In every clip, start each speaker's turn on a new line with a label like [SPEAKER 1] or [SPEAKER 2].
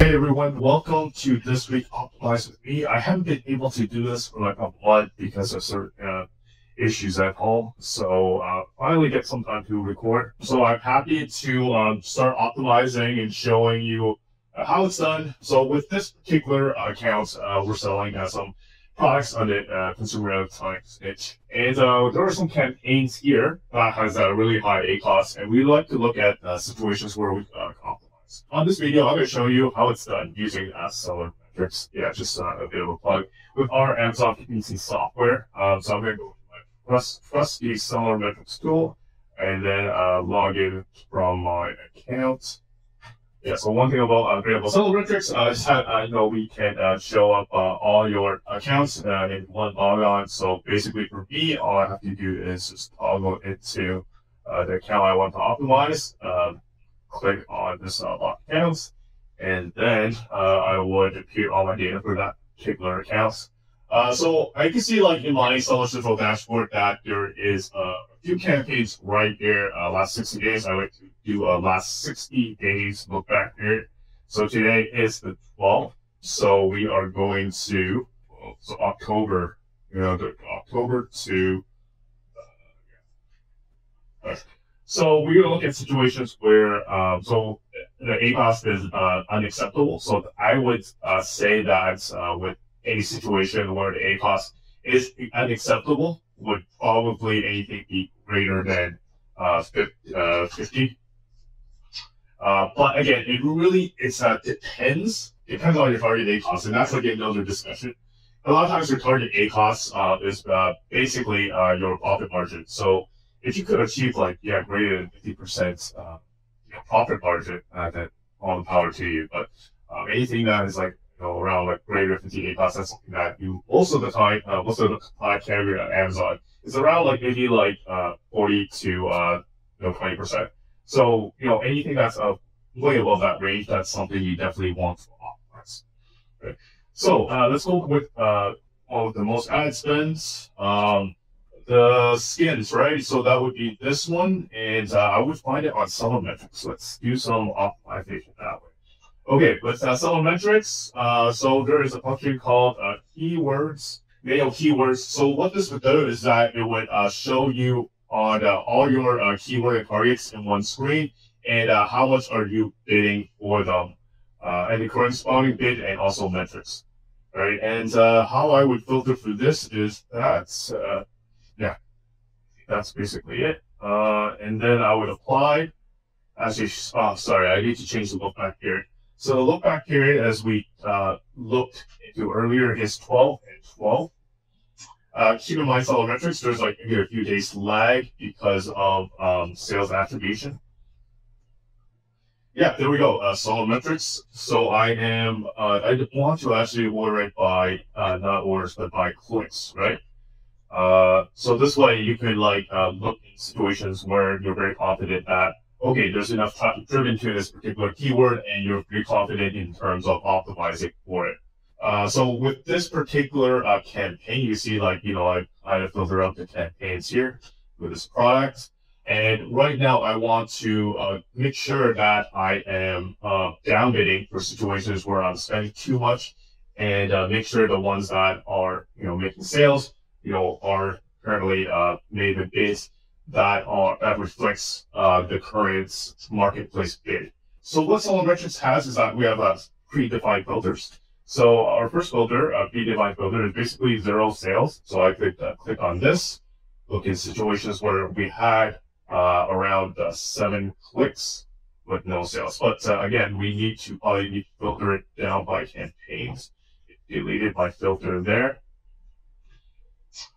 [SPEAKER 1] Hey everyone, welcome to this week Optimize with me. I haven't been able to do this for like a month because of certain issues at home. So finally get some time to record. So I'm happy to start optimizing and showing you how it's done. So with this particular account, we're selling some products on the consumer electronics niche. And there are some campaigns here that has a really high ACoS, and we like to look at situations where we optimize. On this video, I'm going to show you how it's done using SellerMetrics. Yeah, just a bit of a plug with our Amazon PPC software. So I'm going to go to my trusty SellerMetrics tool and then log in from my account. Yeah, so one thing about SellerMetrics is that we can show up all your accounts in one logon. So basically for me, all I have to do is just toggle into the account I want to optimize. Click on this lock accounts, and then I would appear all my data for that particular account. So I can see like in my Seller Central dashboard that there is a few campaigns right there. Last 60 days, I like to do a last 60 days look back here. So today is the 12th. So we are going to October, October to. So we're going to look at situations where so the ACoS is unacceptable. So I would say that with any situation where the ACoS is unacceptable, would probably anything be greater than 50. But again, it depends on your target ACoS, and that's like another discussion. A lot of times your target ACoS is basically your profit margin. So if you could achieve greater than 50% profit margin, then all the power to you. But anything that is around greater than 50 ACoS, that's something that you most of the time carry at Amazon. It's around maybe 40 to 20%. So anything that's way above that range, that's something you definitely want to optimize. Right? So let's go with all of the most ad spends. The skins, right? So that would be this one, and I would find it on SellerMetrics. Let's do some optimization that way. Okay, with SellerMetrics, so there is a function called keywords, mail keywords. So what this would do is that it would show you on all your keyword targets in one screen, and how much are you bidding for them, and the corresponding bid, and also metrics, right? And how I would filter through this is that. Yeah, that's basically it. And then I would apply. Actually, sorry, I need to change the look back period. So the look back period, as we looked into earlier, is 12 and 12. Keep in mind, SellerMetrics, there's maybe a few days lag because of sales attribution. Yeah, there we go. SellerMetrics. So I want to actually order it by not orders, but by clicks, right? So this way you could look in situations where you're very confident that, okay, there's enough traffic driven to this particular keyword and you're pretty confident in terms of optimizing for it. So with this particular campaign, you see I filter out the campaigns here with this product. And right now I want to make sure that I am down bidding for situations where I'm spending too much, and make sure the ones that are, making sales, are currently made with bids that reflects the current marketplace bid. So what SellerMetrics has is that we have predefined filters. So our first filter, predefined filter, is basically 0 sales. So I could click on this, look in situations where we had around 7 clicks with no sales. But again, we probably need to filter it down by campaigns. Deleted my filter there.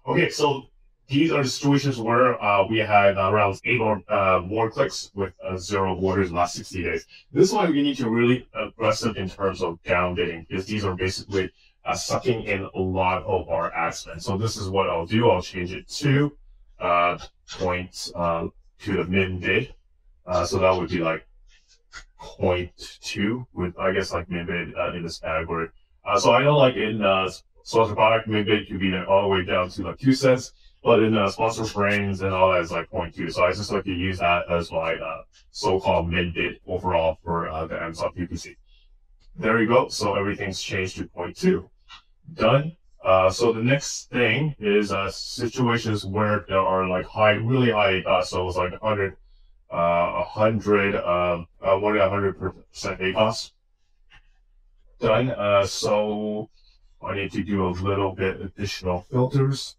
[SPEAKER 1] Okay, so these are the situations where we had around 8 or more clicks with 0 orders in the last 60 days. This one we need to really aggressive in terms of down bidding, because these are basically sucking in a lot of our ad spend. So this is what I'll do. I'll change it to point to the min bid. So that would be 0.2 with min bid in this category. So I know in sponsored product, min bid could be all the way down to 2 cents, but in sponsored frames and all that is 0.2. So I just like to use that as my so-called min bid overall for the Amazon PPC. There you go. So everything's changed to 0.2. Done. So the next thing is situations where there are like really high, so it's like 100, 100% ACoS. Done. So I need to do a little bit additional filters.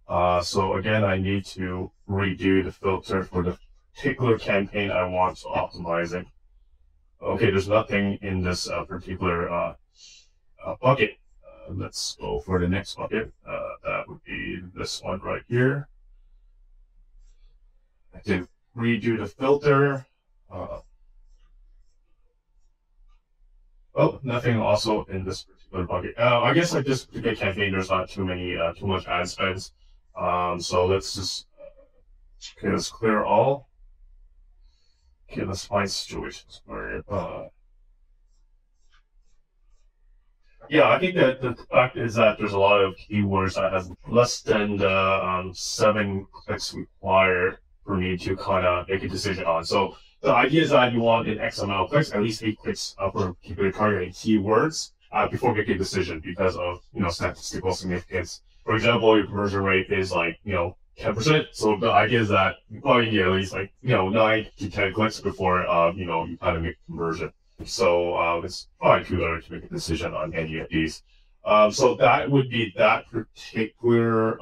[SPEAKER 1] So again, I need to redo the filter for the particular campaign I want to optimize it. Okay, there's nothing in this particular bucket. Let's go for the next bucket. That would be this one right here. I can redo the filter. Oh, nothing also in this particular bucket. I guess like this particular campaign, there's not too much ad spends. So let's just okay, let's clear all. Okay, let's find situations where yeah, I think that the fact is that there's a lot of keywords that has less than the 7 clicks required for me to kind of make a decision on. So the idea is that you want an X amount of clicks, at least 8 clicks for particular targeting keywords before making a decision because of statistical significance. For example, your conversion rate is like 10%. So the idea is that you probably need at least like 9 to 10 clicks before you kind of make a conversion. So it's probably too early to make a decision on any of these. So that would be that particular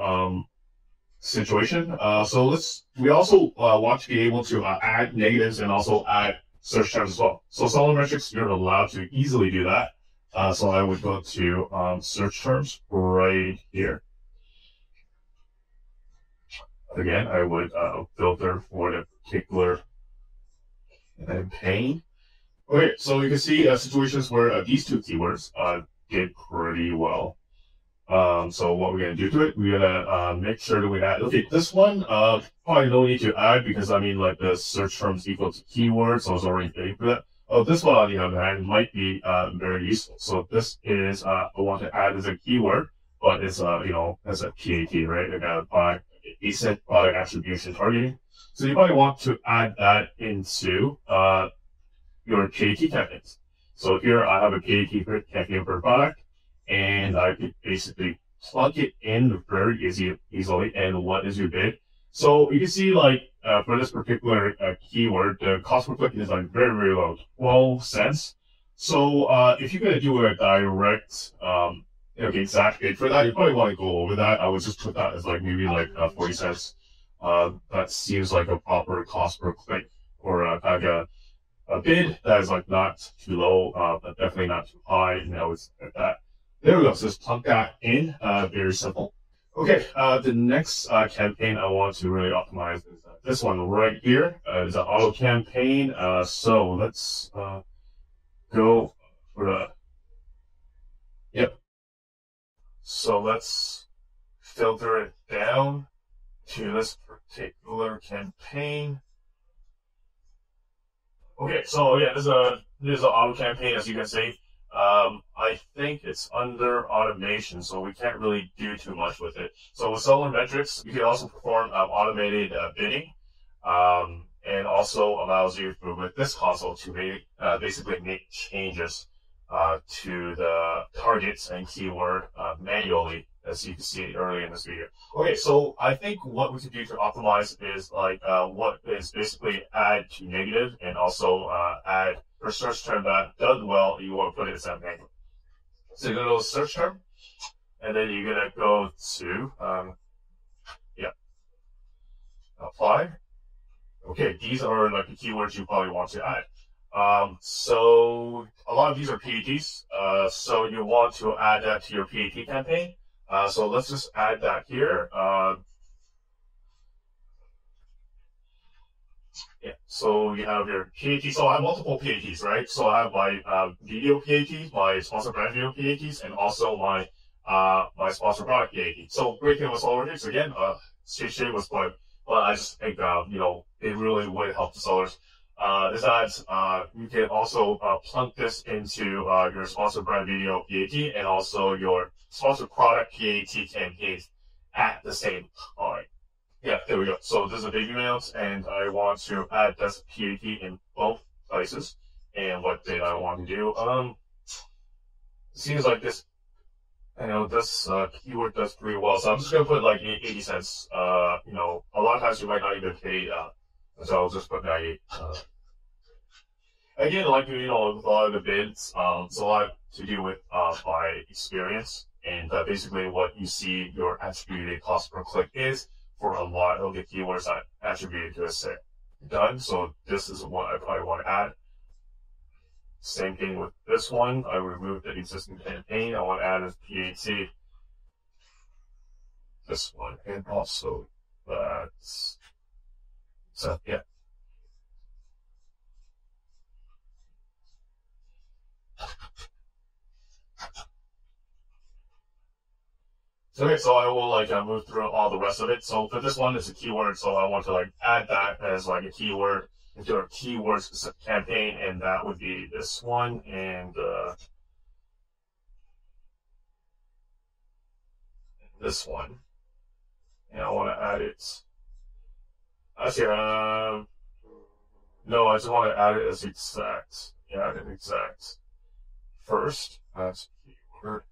[SPEAKER 1] situation. So we also want to be able to add negatives and also add search terms as well. So SellerMetrics, you're allowed to easily do that. So I would go to search terms right here. Again, I would filter for the particular campaign. Okay, so you can see situations where these two keywords did pretty well. So what we're going to do to it, we're going to make sure that we add, okay, this one probably no need to add because I mean like the search terms equal to keywords, so I was already paying for that. Oh, this one on the other hand might be very useful. So this is, I want to add as a keyword, but it's, as a PAT, right? By ACoS product attribution targeting. So you probably want to add that into your PAT campaigns. So here I have a PAT campaign per product, and I could basically plug it in very easily. And what is your bid? So you can see like for this particular keyword, the cost per click is like very, very low, 12 cents. So if you're gonna do a direct exact bid for that, you probably want to go over that. I would just put that as like maybe like 40 cents. That seems like a proper cost per click or kind of a bid that is like not too low, but definitely not too high. And I would set that. There we go. So just plug that in. Very simple. Okay. The next campaign I want to really optimize is this one right here. It's an auto campaign. So let's go for the. Yep. So let's filter it down to this particular campaign. Okay, so yeah, this is an auto campaign, as you can see. I think it's under automation, so we can't really do too much with it. So with SellerMetrics, you can also perform automated bidding, and also allows you with this console to basically make changes to the targets and keyword manually, as you can see earlier in this video. Okay, so I think what we can do to optimize is like what is basically add to negative and also add for search term that does well, you want to put it as a manual. So you're going to search term, and then you're going to go to apply. Okay, these are like the keywords you probably want to add. So a lot of these are PATs. So you want to add that to your PAT campaign. So let's just add that here. Yeah, so you have your PAT. So I have multiple PATs, right? So I have my video PATs, my sponsor brand video PATs, and also my my sponsor product PAT. So great thing with SellerMetrics again, Shay was put, but I just think it really would help the sellers. Is that you can also plug this into your sponsor brand video PAT and also your sponsor product PAT campaigns at the same time. Yeah, there we go. So this is a baby mount, and I want to add this PAT in both places. And what did I want to do? seems like this, this keyword does pretty well. So I'm just gonna put like 80 cents. A lot of times you might not even pay. So I'll just put 98. Again, like with a lot of the bids, it's a lot to do with my experience, and basically what you see your attributed cost per click is for a lot of the keywords that attributed to a set done. So this is what I probably want to add. Same thing with this one. I removed the existing campaign. I want to add a PPC. This one, and also that's so yeah. Okay, so I will move through all the rest of it. So for this one, it's a keyword, so I want to add that as a keyword into our keyword specific campaign, and that would be this one, and this one. And I want to add it. Actually, no, I just want to add it as exact. Yeah, an exact first as keyword.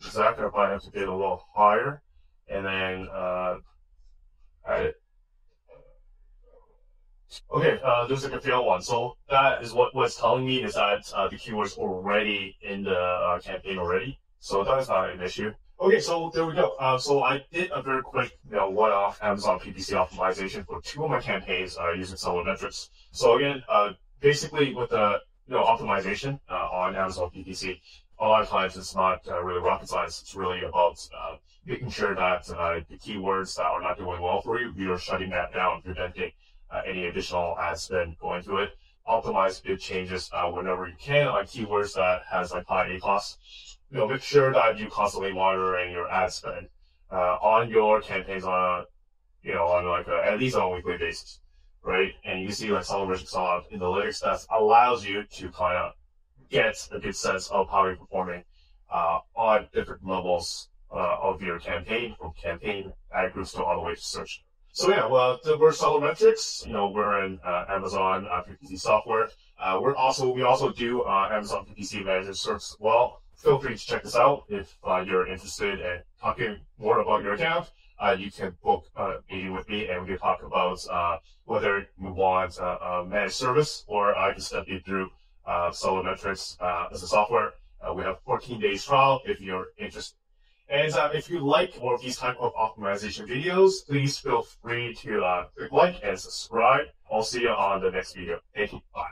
[SPEAKER 1] Exact, I probably have to get a little higher, and then add it. Okay, there's a fail one. So that is what's telling me is that the keyword's already in the campaign already. So that is not an issue. Okay, so there we go. So I did a very quick one-off Amazon PPC optimization for 2 of my campaigns using SellerMetrics. So again, basically with the optimization on Amazon PPC, a lot of times it's not really rocket science. It's really about making sure that the keywords that are not doing well for you, you're shutting that down, preventing any additional ad spend going to it. Optimize bid changes whenever you can on keywords that has high ACoS. Make sure that you constantly monitoring your ad spend on your campaigns on at least on a weekly basis, right? And you see SellerMetrics analytics that allows you to kind of get a good sense of how you're performing on different levels of your campaign, from campaign ad groups to all the way to search. So yeah, well, we're SellerMetrics. We're in Amazon PPC software. We also do Amazon PPC managed search as well. Feel free to check this out if you're interested in talking more about your account. You can book a meeting with me, and we can talk about whether you want a managed service, or I can step you through SellerMetrics as a software. We have 14 days trial if you're interested. And if you like more of these type of optimization videos, please feel free to click like and subscribe. I'll see you on the next video. Thank you. Bye.